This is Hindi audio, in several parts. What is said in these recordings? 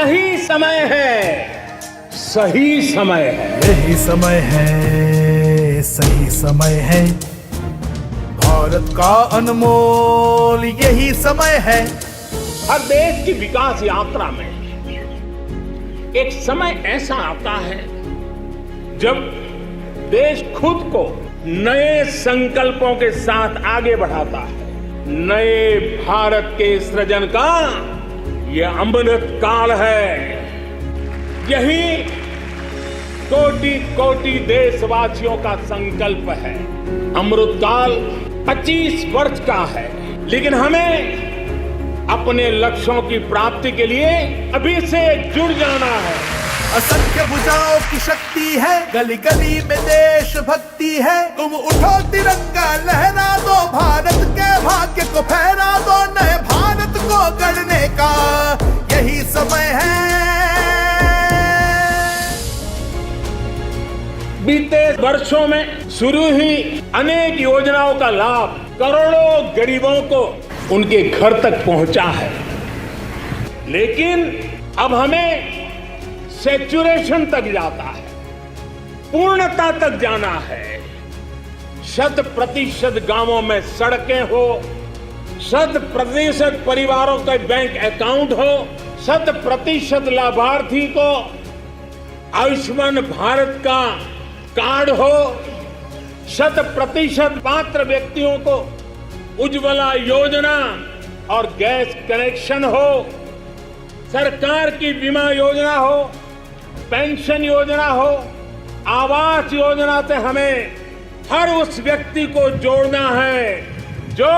यही समय है, सही समय है। यही समय है, सही समय है। भारत का अनमोल यही समय है। हर देश की विकास यात्रा में एक समय ऐसा आता है जब देश खुद को नए संकल्पों के साथ आगे बढ़ाता है। नए भारत के सृजन का यह अमृत काल है। यही कोटि कोटि देशवासियों का संकल्प है। अमृत काल 25 वर्ष का है, लेकिन हमें अपने लक्ष्यों की प्राप्ति के लिए अभी से जुड़ जाना है। असंख्य भुजाओं की शक्ति है, गली गली में देश भक्ति है। तुम उठो तिरंगा लहरा दो, भारत के भाग्य को फहरा दो। नए भारत को गढ़ने का यही समय है। बीते वर्षों में शुरू हुई अनेक योजनाओं का लाभ करोड़ों गरीबों को उनके घर तक पहुंचा है, लेकिन अब हमें सैचुरेशन तक जाता है, पूर्णता तक जाना है। 100% गांवों में सड़कें हो, 100% परिवारों के बैंक अकाउंट हो, 100% लाभार्थी को आयुष्मान भारत का कार्ड हो, 100% पात्र व्यक्तियों को उज्ज्वला योजना और गैस कनेक्शन हो, सरकार की बीमा योजना हो, पेंशन योजना हो, आवास योजना से हमें हर उस व्यक्ति को जोड़ना है जो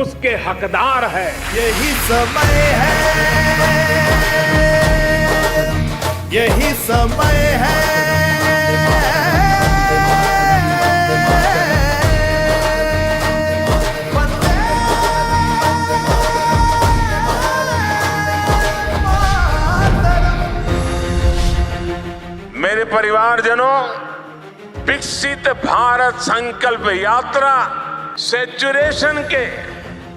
उसके हकदार है। यही समय है, यही समय है। मेरे परिवारजनों, विकसित भारत संकल्प यात्रा सैचुरेशन के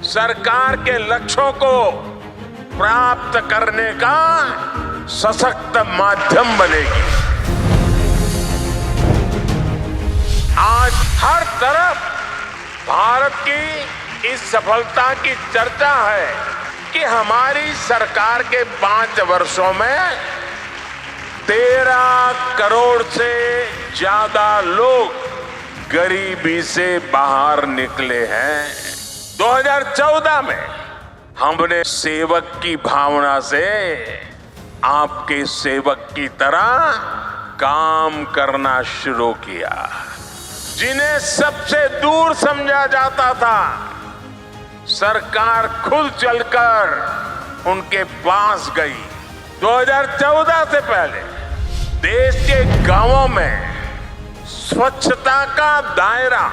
सरकार के लक्ष्यों को प्राप्त करने का सशक्त माध्यम बनेगी। आज हर तरफ भारत की इस सफलता की चर्चा है कि हमारी सरकार के 5 वर्षों में 13 करोड़ से ज्यादा लोग गरीबी से बाहर निकले हैं। 2014 में हमने सेवक की भावना से आपके सेवक की तरह काम करना शुरू किया। जिन्हें सबसे दूर समझा जाता था, सरकार खुद चलकर उनके पास गई। 2014 से पहले देश के गांवों में स्वच्छता का दायरा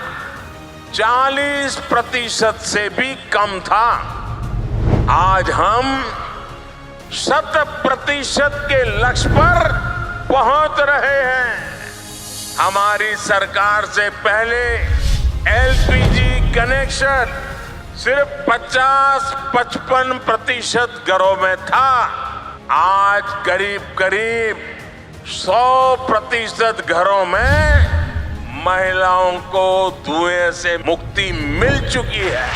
40% से भी कम था। आज हम 100% के लक्ष्य पर पहुंच रहे हैं। हमारी सरकार से पहले एलपीजी कनेक्शन सिर्फ 50-55% घरों में था। आज करीब 100% घरों में महिलाओं को धुएं से मुक्ति मिल चुकी है।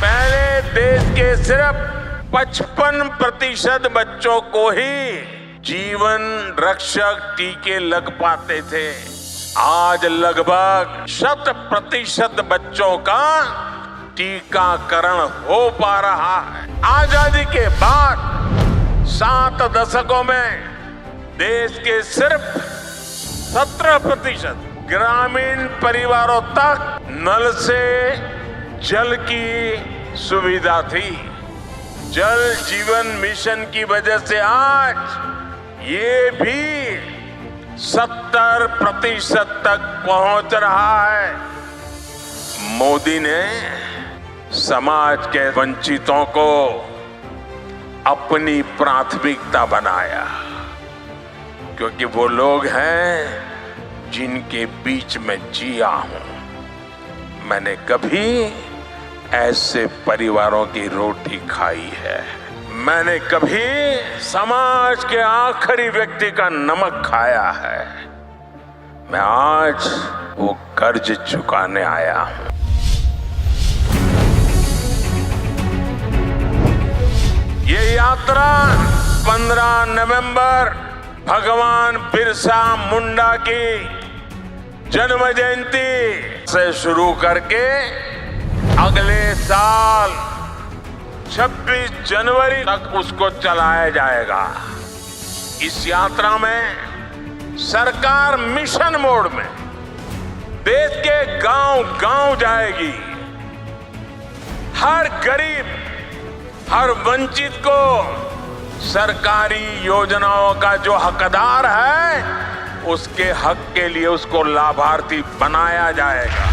पहले देश के सिर्फ 55% बच्चों को ही जीवन रक्षक टीके लग पाते थे। आज लगभग 100% बच्चों का टीकाकरण हो पा रहा है। आजादी के बाद 7 दशकों में देश के सिर्फ 17% ग्रामीण परिवारों तक नल से जल की सुविधा थी। जल जीवन मिशन की वजह से आज ये भी 70% तक पहुंच रहा है। मोदी ने समाज के वंचितों को अपनी प्राथमिकता बनाया, क्योंकि वो लोग हैं जिनके बीच में जिया हूं। मैंने कभी ऐसे परिवारों की रोटी खाई है। मैंने कभी समाज के आखिरी व्यक्ति का नमक खाया है। मैं आज वो कर्ज चुकाने आया हूं। ये यात्रा 15 नवंबर भगवान बिरसा मुंडा की जन्म जयंती से शुरू करके अगले साल 26 जनवरी तक उसको चलाया जाएगा। इस यात्रा में सरकार मिशन मोड में देश के गांव-गांव जाएगी। हर गरीब, हर वंचित को सरकारी योजनाओं का जो हकदार है, उसके हक के लिए उसको लाभार्थी बनाया जाएगा।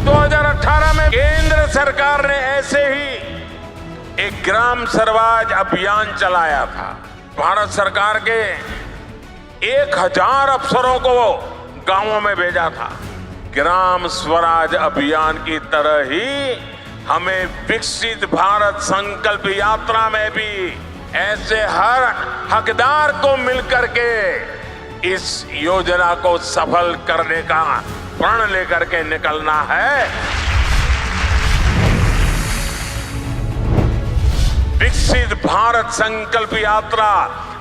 2018 में केंद्र सरकार ने ऐसे ही एक ग्राम स्वराज अभियान चलाया था। भारत सरकार के 1000 अफसरों को गांवों में भेजा था। ग्राम स्वराज अभियान की तरह ही हमें विकसित भारत संकल्प यात्रा में भी ऐसे हर हकदार को मिलकर के इस योजना को सफल करने का प्रण लेकर के निकलना है। विकसित भारत संकल्प यात्रा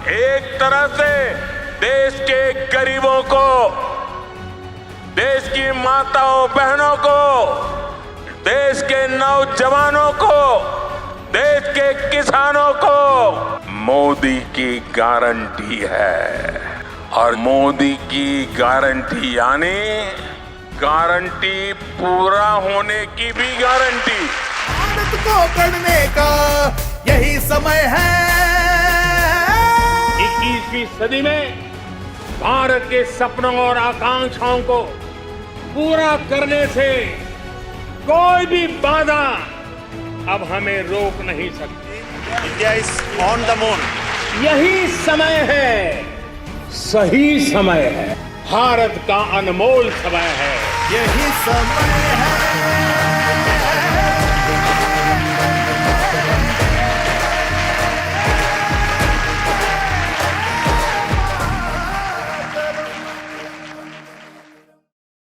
एक तरह से देश के गरीबों को, देश की माताओं बहनों को, देश के नौजवानों को, देश के किसानों को मोदी की गारंटी है। और मोदी की गारंटी यानी गारंटी पूरा होने की भी गारंटी। भारत को गढ़ने का यही समय है। 21वीं सदी में भारत के सपनों और आकांक्षाओं को पूरा करने से कोई भी बाधा अब हमें रोक नहीं सकती। India is on the moon. यही समय है, सही समय है, भारत का अनमोल समय है। यही समय है।